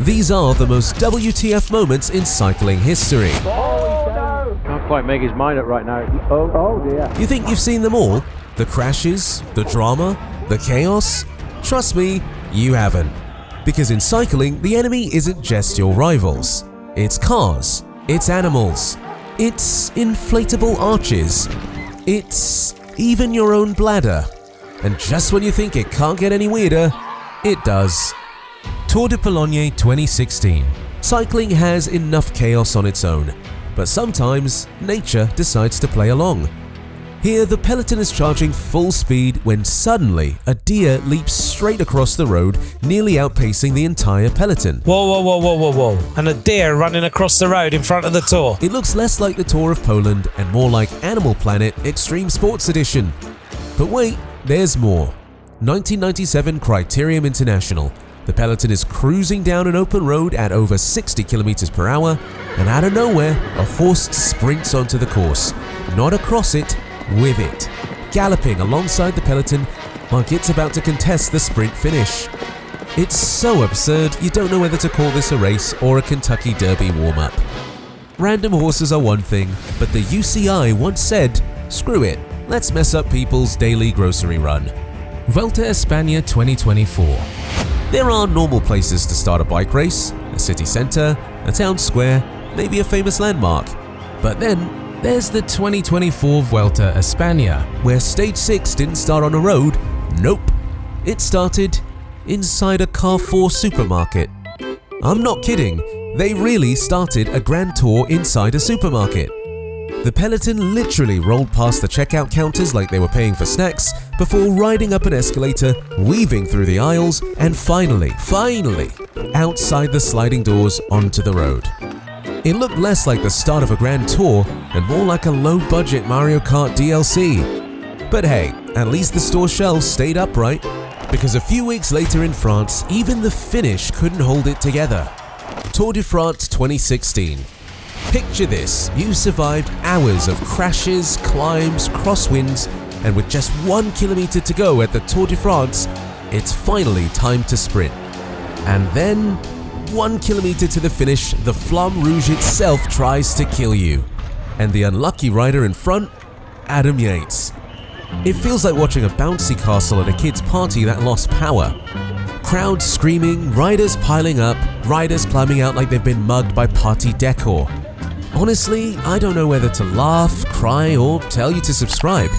These are the most WTF moments in cycling history. Can't quite make his mind up right now. Oh dear. You think you've seen them all? The crashes, the drama, the chaos? Trust me, you haven't. Because in cycling, the enemy isn't just your rivals. It's cars, it's animals, it's inflatable arches, it's even your own bladder. And just when you think it can't get any weirder, it does. Tour de Pologne 2016. Cycling has enough chaos on its own, but sometimes nature decides to play along. Here, the peloton is charging full speed when suddenly a deer leaps straight across the road, nearly outpacing the entire peloton. Whoa. And a deer running across the road in front of the Tour. It looks less like the Tour of Poland and more like Animal Planet Extreme Sports Edition. But wait, there's more. 1997 Criterium International. The peloton is cruising down an open road at over 60 km per hour, and out of nowhere, a horse sprints onto the course. Not across it, with it, galloping alongside the peloton like it's about to contest the sprint finish. It's so absurd you don't know whether to call this a race or a Kentucky Derby warm-up. Random horses are one thing, but the UCI once said, screw it, let's mess up people's daily grocery run. Vuelta a España 2024. There are normal places to start a bike race, a city centre, a town square, maybe a famous landmark. But then, there's the 2024 Vuelta a España, where Stage 6 didn't start on a road. Nope. It started inside a Carrefour supermarket. I'm not kidding. They really started a grand tour inside a supermarket. The peloton literally rolled past the checkout counters like they were paying for snacks before riding up an escalator, weaving through the aisles, and finally, outside the sliding doors onto the road. It looked less like the start of a grand tour and more like a low-budget Mario Kart DLC. But hey, at least the store shelves stayed upright, because a few weeks later in France, even the finish couldn't hold it together. Tour de France 2016. Picture this, you survived hours of crashes, climbs, crosswinds, and with just 1 kilometer to go at the Tour de France, it's finally time to sprint. And then, 1 kilometer to the finish, the Flamme Rouge itself tries to kill you. And the unlucky rider in front? Adam Yates. It feels like watching a bouncy castle at a kid's party that lost power. Crowds screaming, riders piling up, riders climbing out like they've been mugged by party decor. Honestly, I don't know whether to laugh, cry, or tell you to subscribe.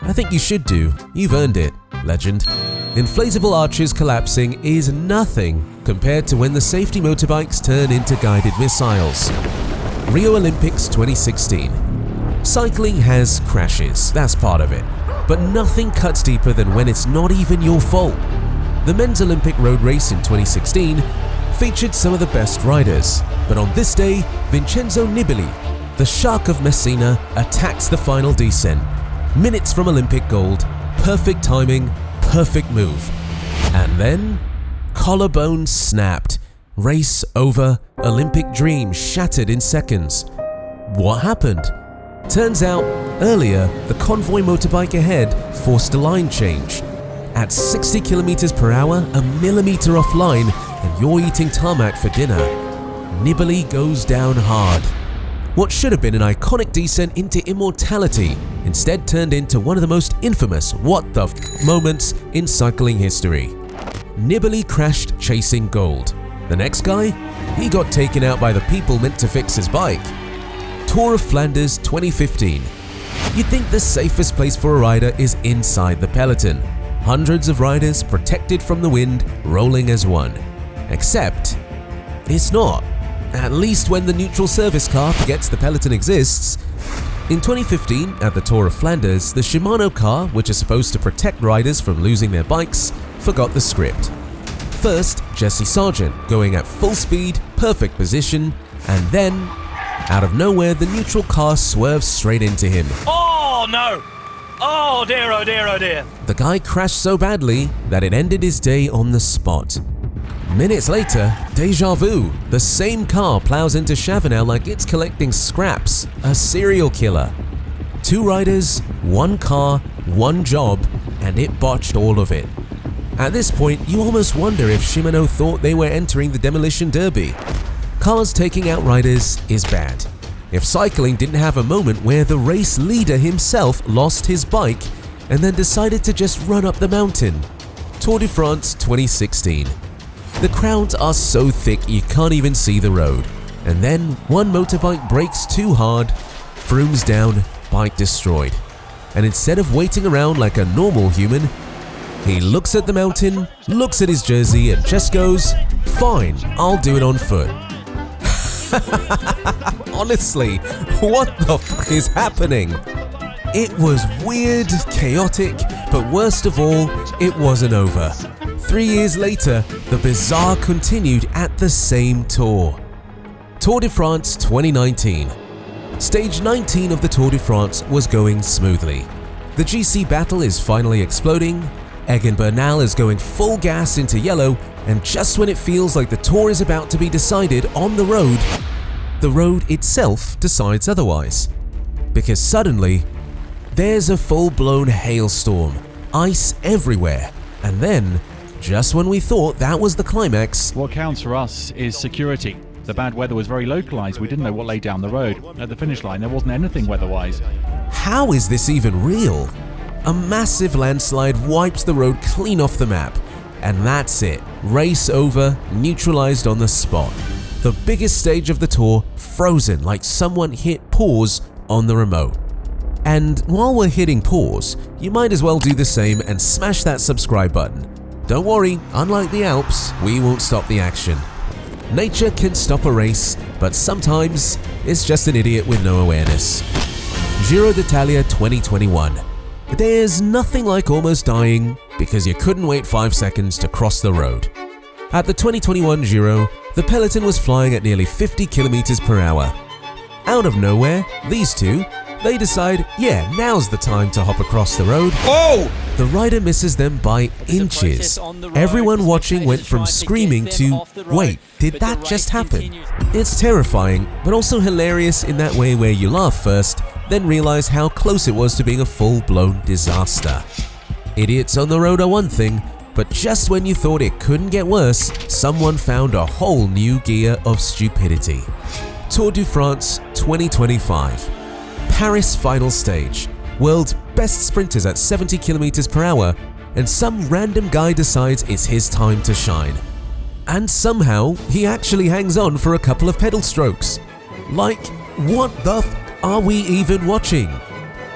I think you should do. You've earned it, legend. Inflatable arches collapsing is nothing compared to when the safety motorbikes turn into guided missiles. Rio Olympics 2016. Cycling has crashes, that's part of it. But nothing cuts deeper than when it's not even your fault. The men's Olympic road race in 2016 featured some of the best riders, but on this day, Vincenzo Nibali, the Shark of Messina, attacks the final descent. Minutes from Olympic gold, perfect timing, perfect move. And then, collarbone snapped. Race over, Olympic dream shattered in seconds. What happened? Turns out, earlier, the convoy motorbike ahead forced a line change. At 60 km per hour, a millimeter offline, and you're eating tarmac for dinner. Nibali goes down hard. What should have been an iconic descent into immortality instead turned into one of the most infamous what the f moments in cycling history. Nibali crashed chasing gold. The next guy? He got taken out by the people meant to fix his bike. Tour of Flanders 2015. You'd think the safest place for a rider is inside the peloton. Hundreds of riders protected from the wind, rolling as one. Except, it's not. At least when the neutral service car forgets the peloton exists. In 2015, at the Tour of Flanders, the Shimano car, which is supposed to protect riders from losing their bikes, forgot the script. First, Jesse Sargent going at full speed, perfect position, and then, out of nowhere, the neutral car swerves straight into him. Oh no! Oh dear, oh dear, oh dear. The guy crashed so badly that it ended his day on the spot. Minutes later, deja vu, the same car plows into Chavanel like it's collecting scraps, a serial killer. 2 riders, 1 car, 1 job, and it botched all of it. At this point, you almost wonder if Shimano thought they were entering the demolition derby. Cars taking out riders is bad. If cycling didn't have a moment where the race leader himself lost his bike and then decided to just run up the mountain. Tour de France 2016. The crowds are so thick you can't even see the road. And then one motorbike brakes too hard, Froome's down, bike destroyed. And instead of waiting around like a normal human, he looks at the mountain, looks at his jersey and just goes, "Fine, I'll do it on foot." Honestly, what the f is happening? It was weird, chaotic, but worst of all, it wasn't over. 3 years later, the bizarre continued at the same tour. Tour de France 2019. Stage 19 of the Tour de France was going smoothly. The GC battle is finally exploding, Egan Bernal is going full gas into yellow, and just when it feels like the tour is about to be decided on the road itself decides otherwise. Because suddenly, there's a full-blown hailstorm, ice everywhere, and then, just when we thought that was the climax… What counts for us is security. The bad weather was very localized. We didn't know what lay down the road. At the finish line, there wasn't anything weather-wise. How is this even real? A massive landslide wipes the road clean off the map. And that's it. Race over, neutralized on the spot. The biggest stage of the tour frozen like someone hit pause on the remote. And while we're hitting pause, you might as well do the same and smash that subscribe button. Don't worry, unlike the Alps, we won't stop the action. Nature can stop a race, but sometimes it's just an idiot with no awareness. Giro d'Italia 2021. There's nothing like almost dying because you couldn't wait 5 seconds to cross the road. At the 2021 Giro, the peloton was flying at nearly 50 km per hour. Out of nowhere, these two, they decide, yeah, now's the time to hop across the road. Oh! The rider misses them by inches. Everyone watching went from screaming to, wait, did that just happen? It's terrifying, but also hilarious in that way where you laugh first, then realize how close it was to being a full-blown disaster. Idiots on the road are one thing, but just when you thought it couldn't get worse, someone found a whole new gear of stupidity. Tour de France 2025. Paris final stage. World's best sprinters at 70 km per hour, and some random guy decides it's his time to shine. And somehow, he actually hangs on for a couple of pedal strokes. Like, what the f are we even watching?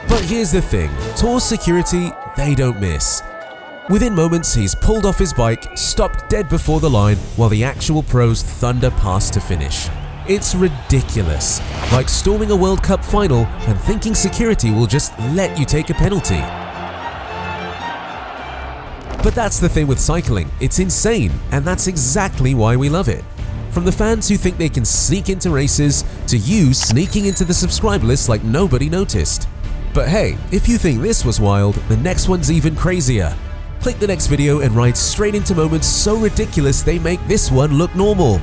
But here's the thing, Tour security, they don't miss. Within moments, he's pulled off his bike, stopped dead before the line, while the actual pros thunder past to finish. It's ridiculous, like storming a World Cup final and thinking security will just let you take a penalty. But that's the thing with cycling, it's insane, and that's exactly why we love it. From the fans who think they can sneak into races, to you sneaking into the subscribe list like nobody noticed. But hey, if you think this was wild, the next one's even crazier. Click the next video and ride straight into moments so ridiculous they make this one look normal.